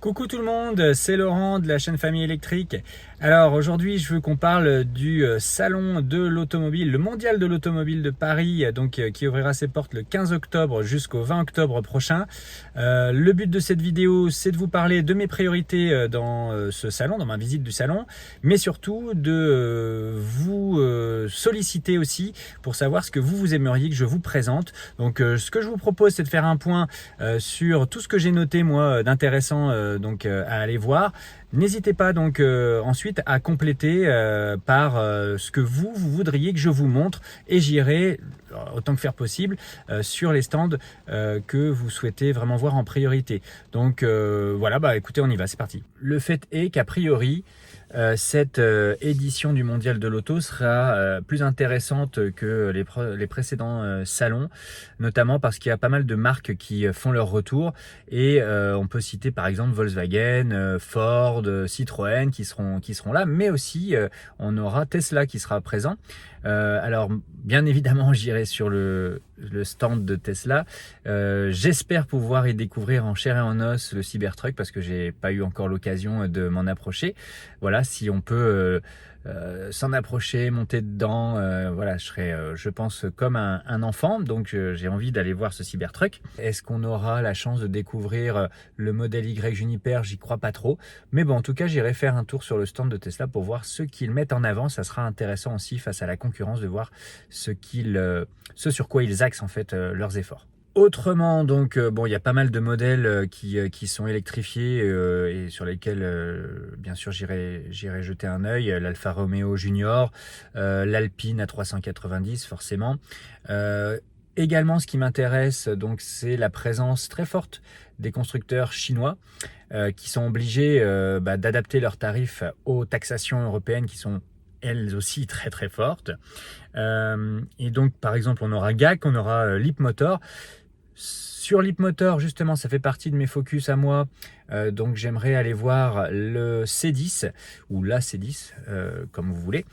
Coucou tout le monde, c'est Laurent de la chaîne Famille Électrique. Alors aujourd'hui je veux qu'on parle du salon de l'automobile, le mondial de l'automobile de Paris, qui ouvrira ses portes le 15 octobre jusqu'au 20 octobre prochain. Le but de cette vidéo, c'est de vous parler de mes priorités dans ce salon, dans ma visite du salon, mais surtout de vous solliciter aussi pour savoir ce que vous aimeriez que je vous présente. Donc ce que je vous propose, c'est de faire un point sur tout ce que j'ai noté moi d'intéressant à aller voir. N'hésitez pas donc ensuite à compléter par ce que vous voudriez que je vous montre, et j'irai autant que faire possible sur les stands que vous souhaitez vraiment voir en priorité. Donc voilà, écoutez, on y va, c'est parti. Le fait est qu'a priori cette édition du Mondial de l'Auto sera plus intéressante que les précédents salons, notamment parce qu'il y a pas mal de marques qui font leur retour, et on peut citer par exemple Volkswagen, Ford, Citroën qui seront là, mais aussi on aura Tesla qui sera présent. Alors bien évidemment j'irai sur le stand de Tesla. J'espère pouvoir y découvrir en chair et en os le Cybertruck, parce que j'ai pas eu encore l'occasion de m'en approcher. Voilà, si on peut s'en approcher, monter dedans, voilà, je serai je pense comme un enfant, donc j'ai envie d'aller voir ce Cybertruck. Est-ce qu'on aura la chance de découvrir le modèle Y Juniper? J'y crois pas trop, mais bon, en tout cas j'irai faire un tour sur le stand de Tesla pour voir ce qu'ils mettent en avant. Ça sera intéressant aussi face à la concurrence de voir ce sur quoi ils axent en fait leurs efforts. Autrement, donc, bon, il y a pas mal de modèles qui sont électrifiés et sur lesquels, bien sûr, j'irai jeter un œil. L'Alfa Romeo Junior, l'Alpine A390, forcément. Également, ce qui m'intéresse, donc, c'est la présence très forte des constructeurs chinois qui sont obligés d'adapter leurs tarifs aux taxations européennes qui sont elles aussi très très fortes. Et donc, par exemple, on aura GAC, on aura Leapmotor. Sur Leapmotor, justement, ça fait partie de mes focus à moi. Donc j'aimerais aller voir le C10 ou la C10, comme vous voulez,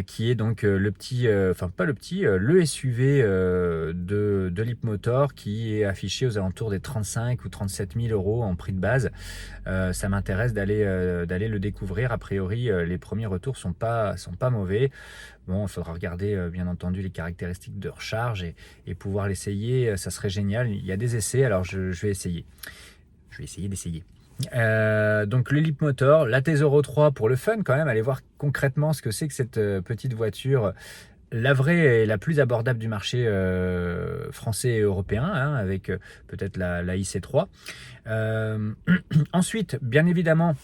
qui est donc le petit, enfin pas le petit, le SUV de Leapmotor, qui est affiché aux alentours des 35 ou 37 000 euros en prix de base. Ça m'intéresse d'aller le découvrir. A priori, les premiers retours sont pas mauvais. Bon, il faudra regarder bien entendu les caractéristiques de recharge et pouvoir l'essayer. Ça serait génial. Il y a des essais, alors je vais essayer. Je vais essayer d'essayer. Donc le Leapmotor, la T-Zero 3 pour le fun quand même, aller voir concrètement ce que c'est que cette petite voiture, la vraie et la plus abordable du marché français et européen, hein, avec peut-être la IC3. Ensuite, bien évidemment,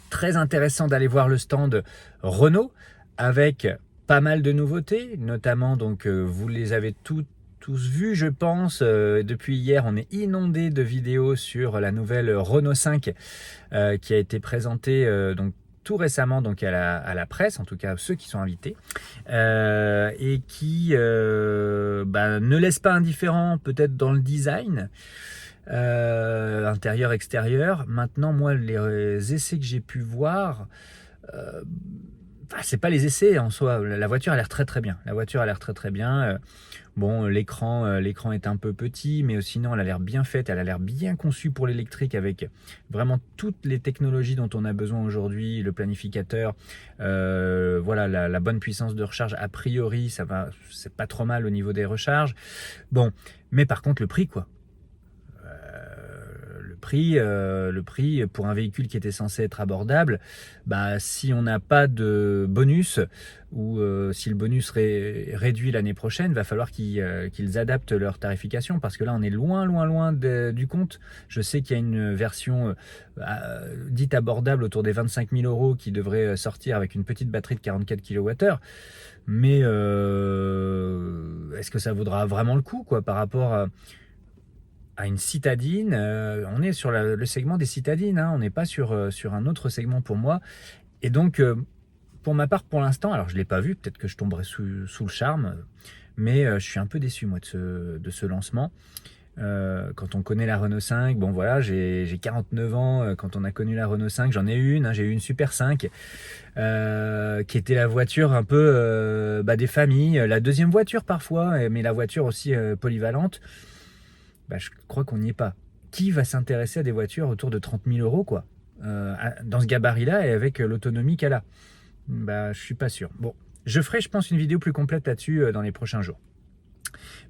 très intéressant d'aller voir le stand Renault, avec pas mal de nouveautés, notamment donc vous les avez tous vus, je pense. Depuis hier, on est inondé de vidéos sur la nouvelle Renault 5 qui a été présentée donc tout récemment donc à la presse, en tout cas ceux qui sont invités, et qui ne laisse pas indifférent peut-être dans le design intérieur, extérieur. Maintenant, moi, les essais que j'ai pu voir, c'est pas les essais en soi. La voiture a l'air très très bien. La voiture a l'air très très bien. Bon, l'écran est un peu petit, mais sinon elle a l'air bien faite. Elle a l'air bien conçue pour l'électrique, avec vraiment toutes les technologies dont on a besoin aujourd'hui. Le planificateur, voilà, la bonne puissance de recharge. A priori, ça va, c'est pas trop mal au niveau des recharges. Bon, mais par contre le prix, quoi. Le prix pour un véhicule qui était censé être abordable, si on n'a pas de bonus, ou si le bonus réduit l'année prochaine, va falloir qu'ils adaptent leur tarification, parce que là on est loin du compte. Je sais qu'il y a une version dite abordable autour des 25 000 euros qui devrait sortir avec une petite batterie de 44 kWh, mais est-ce que ça vaudra vraiment le coup, quoi, par rapport à une citadine? On est sur le segment des citadines, hein, on n'est pas sur un autre segment pour moi. Et donc, pour ma part, pour l'instant, alors je ne l'ai pas vu, peut-être que je tomberai sous le charme, mais je suis un peu déçu, moi, de ce lancement. Quand on connaît la Renault 5, bon voilà, j'ai 49 ans, quand on a connu la Renault 5, j'en ai eu une, hein, j'ai eu une Super 5, qui était la voiture un peu des familles, la deuxième voiture parfois, mais la voiture aussi polyvalente. Je crois qu'on n'y est pas. qui va s'intéresser à des voitures autour de 30 000 euros, quoi, dans ce gabarit-là et avec l'autonomie qu'elle a? Bah, je suis pas sûr. Bon, je ferai, je pense, une vidéo plus complète là-dessus dans les prochains jours.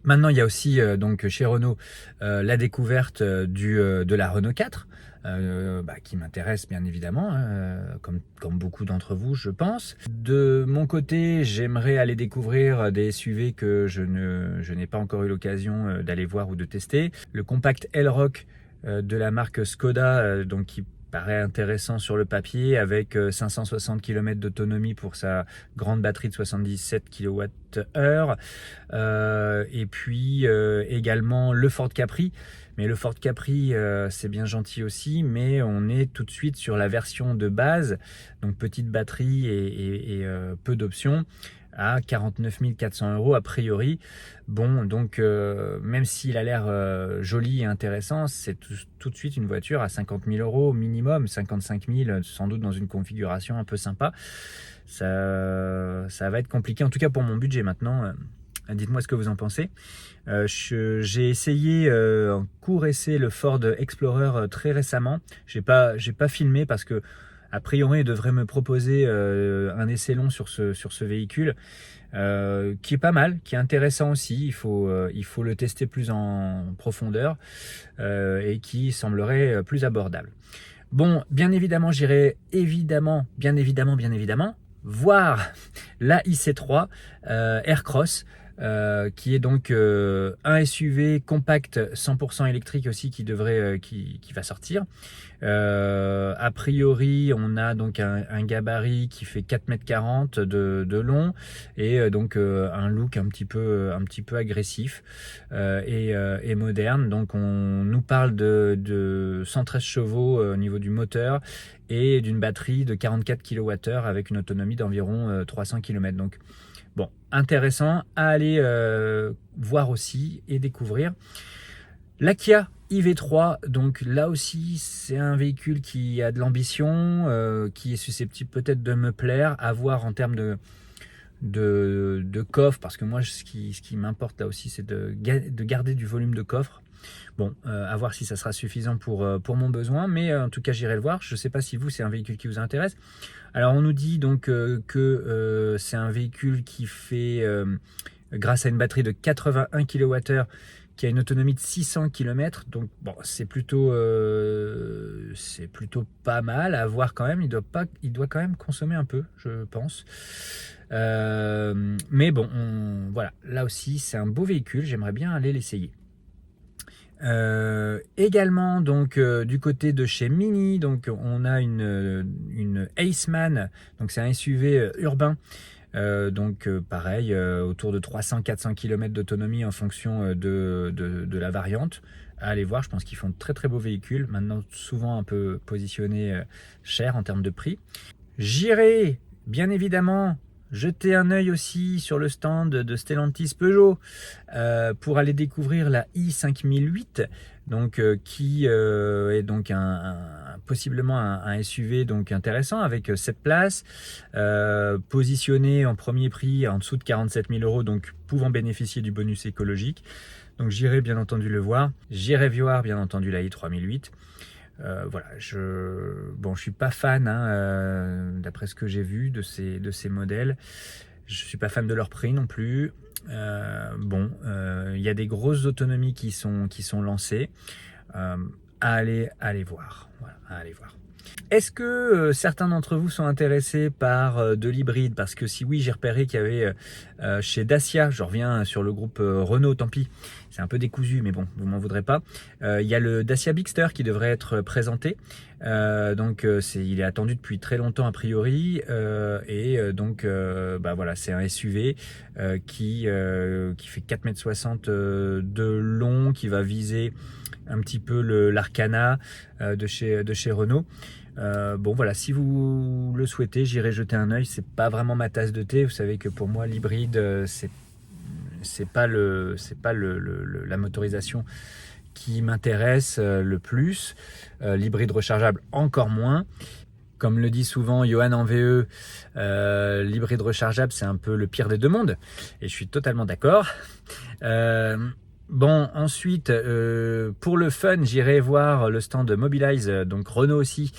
Maintenant, il y a aussi donc chez Renault la découverte de la Renault 4, qui m'intéresse bien évidemment, hein, comme beaucoup d'entre vous, je pense. De mon côté, j'aimerais aller découvrir des SUV que je n'ai pas encore eu l'occasion d'aller voir ou de tester. Le compact Elroq de la marque Skoda, donc qui paraît intéressant sur le papier, avec 560 km d'autonomie pour sa grande batterie de 77 kWh. Et puis également le Ford Capri. Mais le Ford Capri, c'est bien gentil aussi, mais on est tout de suite sur la version de base, donc petite batterie et peu d'options, à 49 400 € a priori. Bon, donc même s'il a l'air joli et intéressant, c'est tout de suite une voiture à 50 000 € minimum, 55 000 sans doute dans une configuration un peu sympa. Ça va être compliqué, en tout cas pour mon budget maintenant. Dites-moi ce que vous en pensez. J'ai essayé en court essai le Ford Explorer très récemment. J'ai pas filmé parce que a priori, il devrait me proposer un essai long sur ce véhicule, qui est pas mal, qui est intéressant aussi. Il faut le tester plus en profondeur et qui semblerait plus abordable. Bon, bien évidemment, j'irai bien évidemment, voir la IC3 Aircross. Qui est donc un SUV compact 100% électrique aussi qui va sortir. A priori, on a donc un gabarit qui fait 4,40 m de long et donc un look un petit peu agressif et moderne. Donc on nous parle de 113 chevaux au niveau du moteur et d'une batterie de 44 kWh avec une autonomie d'environ 300 km. Donc bon, intéressant à aller voir aussi et découvrir. La Kia IV3, donc là aussi c'est un véhicule qui a de l'ambition, qui est susceptible peut-être de me plaire, à voir en termes de coffre, parce que moi ce qui m'importe là aussi c'est de garder du volume de coffre. Bon, à voir si ça sera suffisant pour mon besoin, mais en tout cas j'irai le voir. Je ne sais pas si vous, c'est un véhicule qui vous intéresse. Alors on nous dit donc que c'est un véhicule qui fait, grâce à une batterie de 81 kWh, qui a une autonomie de 600 km, donc bon, c'est plutôt pas mal à voir quand même. Il doit quand même consommer un peu, je pense. Mais bon, voilà, là aussi c'est un beau véhicule, j'aimerais bien aller l'essayer. Également donc du côté de chez Mini, donc on a une Aceman, donc c'est un SUV urbain, donc pareil, autour de 300-400 km d'autonomie en fonction de la variante. Allez voir, je pense qu'ils font de très beaux véhicules, maintenant souvent un peu positionnés cher en termes de prix. J'irai bien évidemment jeter un œil aussi sur le stand de Stellantis Peugeot pour aller découvrir la i5008, donc qui est donc possiblement un SUV donc intéressant avec 7 places, positionné en premier prix en dessous de 47 000 €, donc pouvant bénéficier du bonus écologique. Donc j'irai bien entendu le voir. J'irai voir bien entendu la i3008. Voilà, je suis pas fan, hein, d'après ce que j'ai vu de ces modèles. Je suis pas fan de leur prix non plus. Il y a des grosses autonomies qui sont lancées. Aller voir. Voilà, à aller voir. Est-ce que certains d'entre vous sont intéressés par de l'hybride? Parce que si oui, j'ai repéré qu'il y avait chez Dacia, je reviens sur le groupe Renault, tant pis, c'est un peu décousu, mais bon, vous m'en voudrez pas. Il y a le Dacia Bigster qui devrait être présenté. Il est attendu depuis très longtemps a priori. Voilà, c'est un SUV qui fait 4,60 m de long, qui va viser un petit peu l'Arcana de chez Renault. Voilà, si vous le souhaitez, j'irai jeter un œil. C'est pas vraiment ma tasse de thé. Vous savez que pour moi, l'hybride, c'est pas la motorisation qui m'intéresse le plus. L'hybride rechargeable encore moins. Comme le dit souvent Johan en VE, l'hybride rechargeable, c'est un peu le pire des deux mondes. Et je suis totalement d'accord. Bon, ensuite, pour le fun, j'irai voir le stand de Mobilize, donc Renault aussi,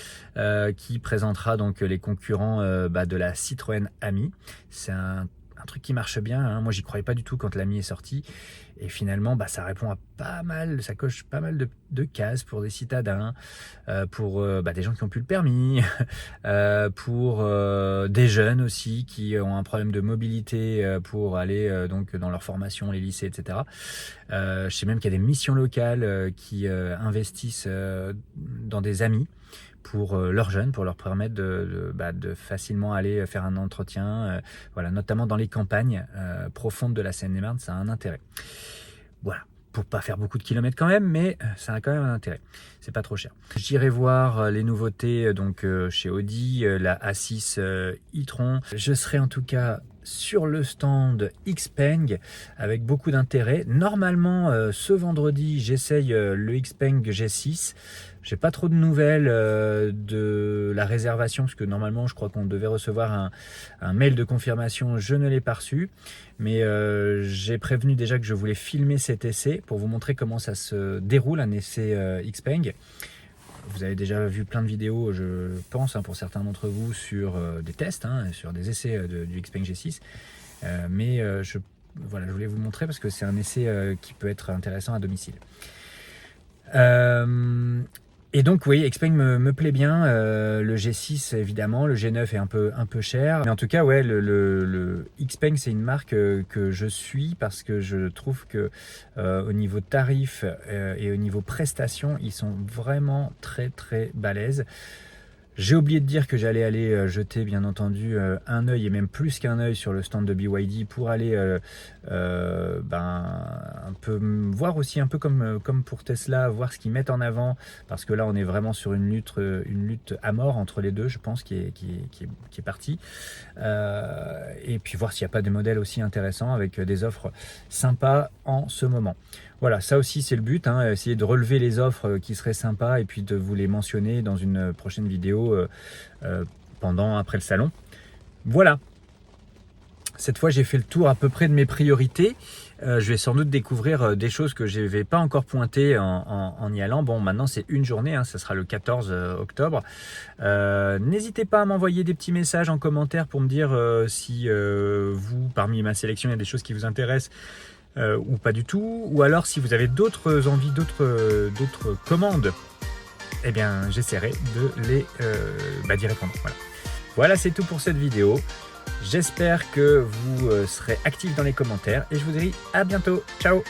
qui présentera donc les concurrents de la Citroën Ami. C'est un truc qui marche bien, hein. Moi, j'y croyais pas du tout quand l'Ami est sorti. Et finalement, ça répond à pas mal, ça coche pas mal de cases pour des citadins, pour des gens qui n'ont plus le permis, pour des jeunes aussi qui ont un problème de mobilité pour aller donc dans leur formation, les lycées, etc. Je sais même qu'il y a des missions locales qui investissent dans des amis pour leurs jeunes, pour leur permettre de facilement aller faire un entretien, voilà, notamment dans les campagnes profondes de la Seine-et-Marne, ça a un intérêt. Voilà, pour pas faire beaucoup de kilomètres quand même, mais ça a quand même un intérêt, c'est pas trop cher. J'irai voir les nouveautés donc chez Audi, la A6 e-tron. Je serai en tout cas sur le stand Xpeng avec beaucoup d'intérêt. Normalement, ce vendredi, j'essaye le Xpeng G6. J'ai pas trop de nouvelles de la réservation parce que normalement, je crois qu'on devait recevoir un mail de confirmation. Je ne l'ai pas reçu, mais j'ai prévenu déjà que je voulais filmer cet essai pour vous montrer comment ça se déroule, un essai Xpeng. Vous avez déjà vu plein de vidéos, je pense, pour certains d'entre vous, sur des tests, sur des essais du Xpeng G6. Je voulais vous montrer parce que c'est un essai qui peut être intéressant à domicile. Et donc oui, Xpeng me plaît bien, le G6 évidemment, le G9 est un peu cher. Mais en tout cas, ouais, le Xpeng, c'est une marque que je suis parce que je trouve que au niveau tarif et au niveau prestations, ils sont vraiment très balèzes. J'ai oublié de dire que j'allais aller jeter bien entendu un œil et même plus qu'un œil sur le stand de BYD pour aller un peu voir aussi un peu comme pour Tesla, voir ce qu'ils mettent en avant parce que là on est vraiment sur une lutte à mort entre les deux, je pense, qui est partie, et puis voir s'il n'y a pas des modèles aussi intéressants avec des offres sympas en ce moment. Voilà, ça aussi c'est le but, essayer de relever les offres qui seraient sympas et puis de vous les mentionner dans une prochaine vidéo après le salon. Voilà, cette fois j'ai fait le tour à peu près de mes priorités. Je vais sans doute découvrir des choses que je ne vais pas encore pointer en y allant. Bon, maintenant c'est une journée, ça sera le 14 octobre. N'hésitez pas à m'envoyer des petits messages en commentaire pour me dire si vous, parmi ma sélection, il y a des choses qui vous intéressent. Ou pas du tout, ou alors si vous avez d'autres envies, d'autres commandes, eh bien j'essaierai d'y répondre. Voilà, c'est tout pour cette vidéo. J'espère que vous serez actifs dans les commentaires et je vous dis à bientôt. Ciao!